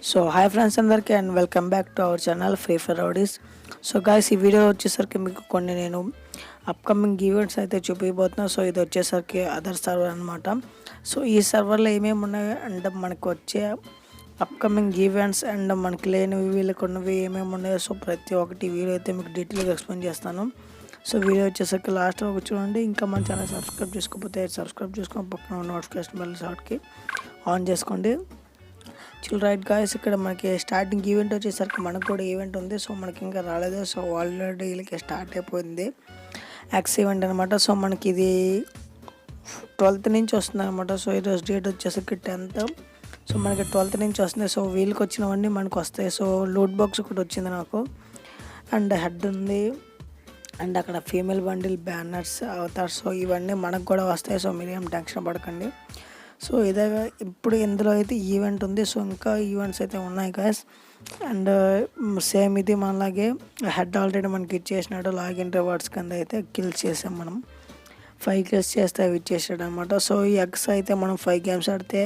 So hi friends అందరికీ and welcome back to our channel free fire rowdies. So guys, ఈ video వచ్చేసరికి మీకు కొన్ని నేను అప్కమింగ్ ఈవెంట్స్ అయితే చూపించబోతున్నాను. సో ఇది వచ్చేసరికి అదర్ సర్వర్ అనమాట. సో ఈ సర్వర్లో ఏమేమి ఉన్నాయి అంటే మనకు వచ్చే అప్కమింగ్ ఈవెంట్స్ అండ్ మనకి లేనివి వీళ్ళకి ఉన్నవి ఏమేమి ఉన్నాయో సో ప్రతి ఒక్కటి వీడియో అయితే మీకు డీటెయిల్గా ఎక్స్ప్లెయిన్ చేస్తాను. సో వీడియో వచ్చేసరికి లాస్ట్ వరకు చూడండి. ఇంకా మన ఛానల్ సబ్స్క్రైబ్ చేసుకోకపోతే సబ్స్క్రైబ్ చేసుకొని పక్కన నోటిఫికేషన్ బెల్ షార్ట్కి ఆన్ చేసుకోండి. చిల్ రైట్ గాయస్, ఇక్కడ మనకి స్టార్టింగ్ ఈవెంట్ వచ్చేసరికి మనకు కూడా ఈవెంట్ ఉంది. సో మనకి ఇంకా రాలేదు. సో ఆల్రెడీ వీళ్ళకి స్టార్ట్ అయిపోయింది యాక్స్ ఈవెంట్ అనమాట. సో మనకి ఇది 12th నుంచి వస్తుంది అనమాట. సో ఈరోజు డేట్ వచ్చేసరికి 10th. సో మనకి 12th నుంచి వస్తుంది. సో వీళ్ళకి వచ్చినవన్నీ మనకు వస్తాయి. సో లూట్ బాక్స్ ఒకటి వచ్చింది నాకు, అండ్ హెడ్ ఉంది, అండ్ అక్కడ female bundle, banners, avatars, so ఇవన్నీ మనకు కూడా వస్తాయి. సో మీరేం టెన్షన్ పడకండి. సో ఇదే ఇప్పుడు ఇందులో అయితే ఈవెంట్ ఉంది. సో ఇంకా ఈవెంట్స్ అయితే ఉన్నాయి గాయస్. అండ్ సేమ్ ఇది మనలాగే హెడ్ ఆల్రెడీ మనకి ఇచ్చేసినాడు. లాగిన్ రివార్డ్స్ కింద అయితే కిల్స్ చేసాం మనం. 5 కిల్స్ చేస్తే అవి ఇచ్చేసాడు అనమాట. సో ఈ ఎక్స్ అయితే మనం 5 గేమ్స్ ఆడితే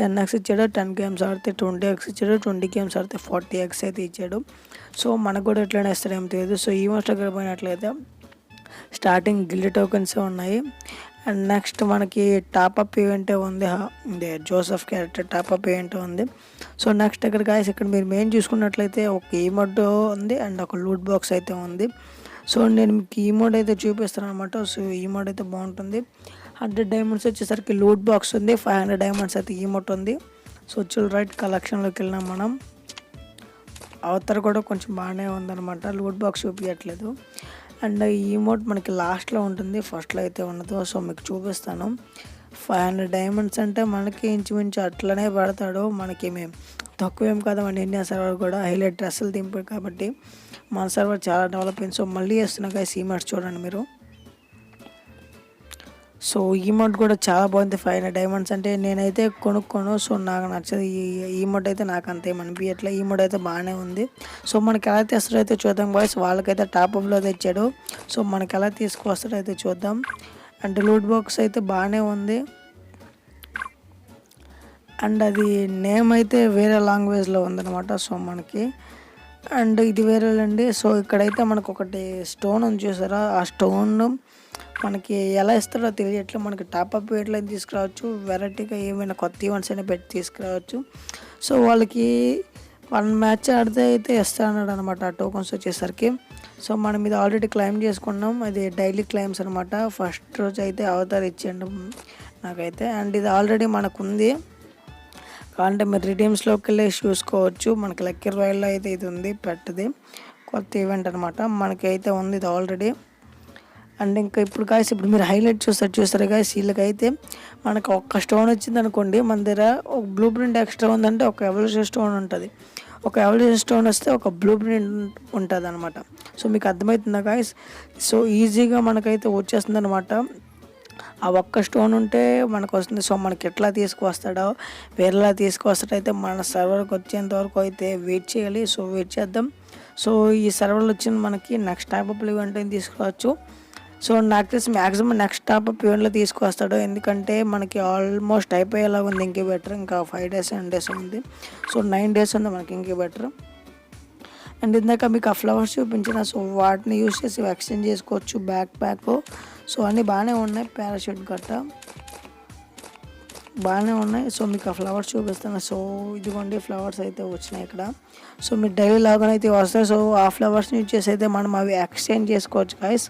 10x ఇచ్చాడు, 10 గేమ్స్ ఆడితే 20x ఇచ్చాడు, 20 గేమ్స్ ఆడితే 40x అయితే ఇచ్చాడు. సో మనకు కూడా ఎట్లయినా ఇస్తాడు ఏం తెలియదు. సో ఈవెంట్స్ దగ్గర పోయినట్లయితే స్టార్టింగ్ గిల్డ్ టోకెన్స్ ఉన్నాయి. అండ్ నెక్స్ట్ మనకి టాప్అప్ ఈవెంట్ ఉంది, జోసెఫ్ క్యారెక్టర్ టాప్అప్ ఈవెంట్ ఉంది. సో నెక్స్ట్ ఇక్కడ గాయస్, ఇక్కడ మీరు మెయిన్ చూసుకున్నట్లయితే ఒక ఈమోడ్ ఉంది అండ్ ఒక లూట్ బాక్స్ అయితే ఉంది. సో నేను మీకు ఈమోడ్ అయితే చూపిస్తాను అనమాట. సో ఈమోడ్ అయితే బాగుంటుంది. 100 డైమండ్స్ వచ్చేసరికి లూట్ బాక్స్ ఉంది, 500 డైమండ్స్ అయితే ఈమోట్ ఉంది. సో చిల్ రైట్ కలెక్షన్లోకి వెళ్ళినాం మనం. అవతర కూడా కొంచెం బాగానే ఉందన్నమాట, లూట్ బాక్స్ చూపించట్లేదు. అండ్ ఈ ఈమోట్ మనకి లాస్ట్లో ఉంటుంది, ఫస్ట్లో అయితే ఉండదు. సో మీకు చూపిస్తాను. 500 డైమండ్స్ అంటే మనకి ఇంచుమించు అట్లనే పడతాడు. మనకి మేము తక్కువేం కదా మన ఇండియా సర్వర్ కూడా హైలైట్ డ్రెస్సులు దింపాడు కాబట్టి మన సర్వర్ చాలా డెవలప్ అయింది. సో మళ్ళీ వేస్తున్నా గాయస్ ఈమోట్స్ చూడండి మీరు. సో ఈమోట్ కూడా చాలా బాగుంది. 500 డైమండ్స్ అంటే నేనైతే కొనుక్కోను. సో నాకు నచ్చదు ఈ ఈమోట్ అయితే, నాకు అంత ఏమనిపించట్లే. ఈమోట్ అయితే బాగానే ఉంది. సో మనకి ఎలా తెస్తాడో అయితే చూద్దాం బాయ్స్. వాళ్ళకైతే టాప్అప్లో తెచ్చాడు. సో మనకి ఎలా తీసుకొస్తాడో అయితే చూద్దాం. అండ్ లూట్ బాక్స్ అయితే బాగానే ఉంది. అండ్ అది నేమ్ అయితే వేరే లాంగ్వేజ్లో ఉందన్నమాట. సో మనకి అండ్ ఇది వేరేలండి. సో ఇక్కడైతే మనకు ఒకటి స్టోన్ ఉంది చూసారా, ఆ స్టోన్ మనకి ఎలా ఇస్తారో తెలియట్లేదు. మనకి టాప్అప్ ఎట్లా తీసుకురావచ్చు, వెరైటీగా ఏమైనా కొత్త ఈవెంట్స్ అయినా పెట్టి తీసుకురావచ్చు. సో వాళ్ళకి 1 మ్యాచ్ ఆడితే అయితే ఇస్తా అన్నాడు అనమాట ఆ టోకన్స్ వచ్చేసరికి. సో మనం ఇది ఆల్రెడీ క్లైమ్ చేసుకున్నాం, అది డైలీ క్లైమ్స్ అనమాట. ఫస్ట్ రోజు అయితే అవతార్ ఇచ్చేయండి నాకైతే. అండ్ ఇది ఆల్రెడీ మనకు ఉంది అంటే మీరు రిడీమ్స్లోకి వెళ్ళి చూసుకోవచ్చు. మనకి లక్కీ రాయల్లో అయితే ఇది ఉంది, పెట్టది కొత్త ఈవెంట్ అనమాట. మనకైతే ఉంది ఇది ఆల్రెడీ. అండ్ ఇంకా ఇప్పుడు గాయస్, ఇప్పుడు మీరు హైలైట్ చూస్తారు గాయస్. వీళ్ళకైతే మనకు ఒక్క స్టోన్ వచ్చింది అనుకోండి, మన దగ్గర ఒక బ్లూ ప్రింట్ ఎక్స్ట్రా ఉందంటే ఒక ఎవల్యూషన్ స్టోన్ ఉంటుంది. ఒక ఎవల్యూషన్ స్టోన్ వస్తే ఒక బ్లూ ప్రింట్ ఉంటుంది అనమాట. సో మీకు అర్థమవుతుందా గాయస్? సో ఈజీగా మనకైతే వచ్చేస్తుంది అనమాట. ఆ ఒక్క స్టోన్ ఉంటే మనకు వస్తుంది. సో మనకి ఎట్లా తీసుకువస్తాడో వేరేలా తీసుకువస్తాడో అయితే మన సర్వర్కి వచ్చేంత వరకు అయితే వెయిట్ చేయాలి. సో వెయిట్ చేద్దాం. సో ఈ సర్వర్లో వచ్చిన మనకి నెక్స్ట్ టాప్అప్ ఈవెంట్ అయినా తీసుకోవచ్చు. సో నాకు తెలిసి మ్యాక్సిమం నెక్స్ట్ టాప్అప్ ఈవెంట్లో తీసుకొస్తాడు, ఎందుకంటే మనకి ఆల్మోస్ట్ అయిపోయేలా ఉంది ఇంక్యుబేటర్. ఇంకా 5 days 10 days ఉంది. సో 9 days ఉంది మనకి ఇంక్యుబేటర్. అండ్ ఇందాక మీకు ఆ ఫ్లవర్స్ చూపించిన, సో వాటిని యూజ్ చేసి ఎక్స్చేంజ్ చేసుకోవచ్చు. బ్యాక్ ప్యాక్, సో అన్నీ బాగానే ఉన్నాయి. పారాషూట్ గట్ట బాగానే ఉన్నాయి. సో మీకు ఆ ఫ్లవర్స్ చూపిస్తాను. సో ఇదిగోండి ఫ్లవర్స్ అయితే వచ్చినాయి ఇక్కడ. సో మీరు డైలీ లాగా అయితే వస్తాయి. సో ఆ ఫ్లవర్స్ని యూజ్ చేసి అయితే మనం అవి ఎక్స్చేంజ్ చేసుకోవచ్చు గాయస్,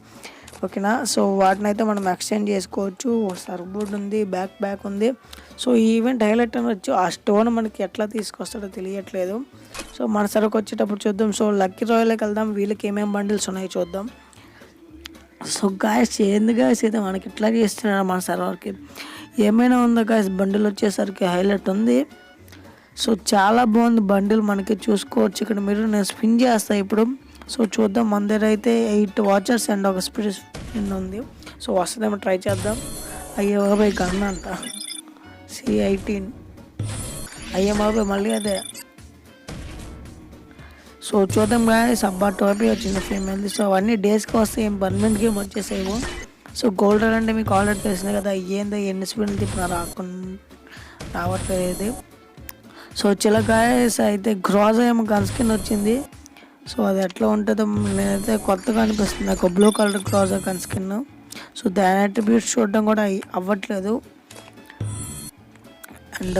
ఓకేనా. సో వాటిని అయితే మనం ఎక్స్చేంజ్ చేసుకోవచ్చు. సర్వ్ బోర్డ్ ఉంది, బ్యాక్ ప్యాక్ ఉంది. సో ఈ ఈవెంట్ హైలైట్ అనవచ్చు. ఆ స్టోన్ మనకి ఎట్లా తీసుకొస్తాడో తెలియట్లేదు. సో మన సరుకు వచ్చేటప్పుడు చూద్దాం. సో లక్కీ రాయల్కి వెళ్దాం, వీళ్ళకి ఏమేమి బండిల్స్ ఉన్నాయో చూద్దాం. సో గాయస్ ఏంది గాయస్ అయితే మనకి ఇట్లా చేస్తున్నాడు మన సర్వర్కి. ఏమైనా ఉందా గాయస్? బండిల్ వచ్చేసరికి హైలైట్ ఉంది. సో చాలా బాగుంది బండిల్, మనకి చూసుకోవచ్చు ఇక్కడ మీరు. నేను స్పిన్ చేస్తాను ఇప్పుడు. సో చూద్దాం. మన దగ్గర అయితే 8 వాచర్స్ అండ్ ఒక స్పిరిట్ స్పిన్ ఉంది. సో వస్తుందేమో ట్రై చేద్దాం. అయ్యే బాబాయ్ గన్ అంట, C18 అయ్యే బాబాయ్ మళ్ళీ అదే. సో చూద్దాం గాయస్. అబ్బా టోపీ వచ్చింది ఫీమేల్ది. సో అవన్నీ డేస్కి వస్తాయి, ఏం పర్మనెంట్ గేమ్ వచ్చేసాయి. సో గోల్డ్ అంటే మీకు ఆల్రెడీ తెలిసింది కదా, ఏందో ఎన్ని స్పిన్ తిప్పినా రావట్లేదు. సో చిల గాయస్ అయితే గ్రోజా ఏమో గన్ స్కిన్ వచ్చింది. సో అది ఎట్లా ఉంటుందో నేనైతే కొత్తగా అనిపిస్తుంది నాకు blue colour Groza gun skin. So దాని అట్రిబ్యూట్స్ చూడడం కూడా అవ్వట్లేదు. అండ్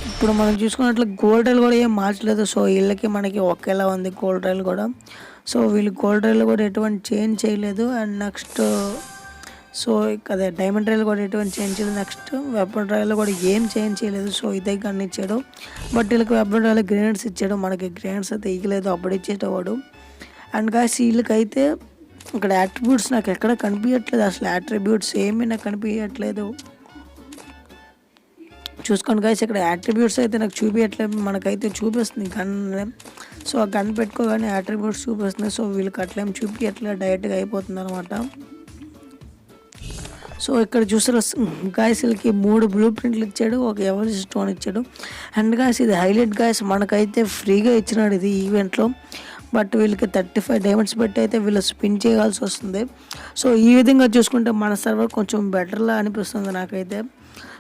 ఇప్పుడు మనం చూసుకున్నట్లు గోల్డ్ రైల్ కూడా ఏం మార్చలేదు. సో వీళ్ళకి మనకి ఒకేలా ఉంది గోల్డ్ రైల్ కూడా. సో వీళ్ళు గోల్డ్ రైల్ కూడా ఎటువంటి చేంజ్ చేయలేదు. అండ్ నెక్స్ట్ సో అదే డైమండ్ రైల్ కూడా ఎటువంటి చేంజ్ చేయలేదు. నెక్స్ట్ వెపన్ రైల్ కూడా ఏం చేంజ్ చేయలేదు. సో ఇదే గన్ ఇచ్చాడు. బట్ వీళ్ళకి వెపన్ రైల్ గ్రెనేడ్స్ ఇచ్చాడు. మనకి గ్రెనేడ్స్ అయితే ఇవ్వలేదు, అప్పుడు ఇచ్చేటవాడు. అండ్ గాయస్ వీళ్ళకైతే ఇక్కడ యాట్రిబ్యూట్స్ నాకు ఎక్కడ కనిపించట్లేదు. అసలు యాట్రిబ్యూట్స్ ఏమీ నాకు కనిపించట్లేదు. చూసుకోండి గాయస్, ఇక్కడ యాట్రిబ్యూట్స్ అయితే నాకు చూపించట్లేదు. మనకైతే చూపిస్తుంది గన్. సో ఆ గన్ పెట్టుకోగానే యాట్రిబ్యూట్స్ చూపిస్తుంది. సో వీళ్ళకి అట్లేం చూపించట్లేదు, డైరెక్ట్గా అయిపోతుంది అనమాట. సో ఇక్కడ చూసారు గాయస్ వీళ్ళకి 3 బ్లూ ప్రింట్లు ఇచ్చాడు, ఒక ఎవరెస్ట్ స్టోన్ ఇచ్చాడు. అండ్ గాయస్ ఇది హైలైట్ గాయస్, మనకైతే ఫ్రీగా ఇచ్చినాడు ఇది ఈవెంట్లో. బట్ వీళ్ళకి 35 డైమండ్స్ పెట్టి అయితే వీళ్ళు స్పిన్ చేయాల్సి వస్తుంది. సో ఈ విధంగా చూసుకుంటే మన సర్వర్ కొంచెం బెటర్లా అనిపిస్తుంది నాకైతే.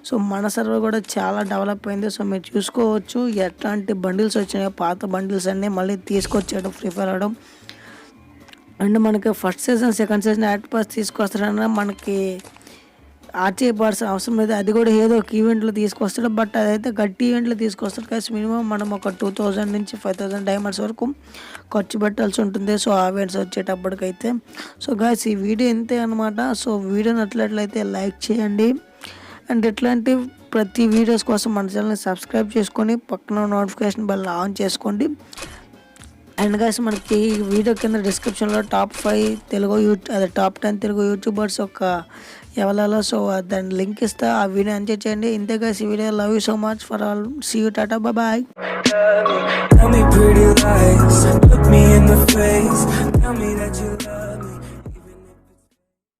సో మన సర్వర్ కూడా చాలా డెవలప్ అయింది. సో మీరు చూసుకోవచ్చు ఎట్లాంటి బండిల్స్ వచ్చినాయో, పాత బండిల్స్ అన్నీ మళ్ళీ తీసుకొచ్చాడు ఫ్రీ ఫైర్ ఆడడం. అండ్ మనకి ఫస్ట్ సీజన్ సెకండ్ సీజన్ యాడ్ పాస్ తీసుకొస్తాడన్నా మనకి ఆశ్చర్యపడాల్సిన అవసరం లేదు. అది కూడా ఏదో ఒక ఈవెంట్లో తీసుకొస్తాడు. బట్ అదైతే గట్టి ఈవెంట్లో తీసుకొస్తాడు కానీ మినిమం మనం ఒక 2000 నుంచి 5000 డైమండ్స్ వరకు ఖర్చు పెట్టాల్సి ఉంటుంది. సో ఆ ఈవెంట్స్ వచ్చేటప్పటికైతే. సో గాయ్స్ ఈ వీడియో ఇంతే అనమాట. సో వీడియో నచ్చినట్లయితే లైక్ చేయండి. అండ్ ఇట్లాంటి ప్రతి వీడియోస్ కోసం మన ఛానల్ని సబ్స్క్రైబ్ చేసుకొని పక్కన నోటిఫికేషన్ బెల్ ఆన్ చేసుకోండి. అండ్ గాయ్స్ మనకి వీడియో కింద డిస్క్రిప్షన్లో టాప్ 10 తెలుగు యూట్యూబర్స్ ఒక ఎవరిలో సో దాని లింక్ ఇస్తా, ఆ వీడియో ఎంజాయ్ చేయండి. ఇంతే గాయ్స్ ఈ వీడియో. Love you so much for all. See you, tata, bye. Tell me pretty lies, look me in the face, tell me that you love me.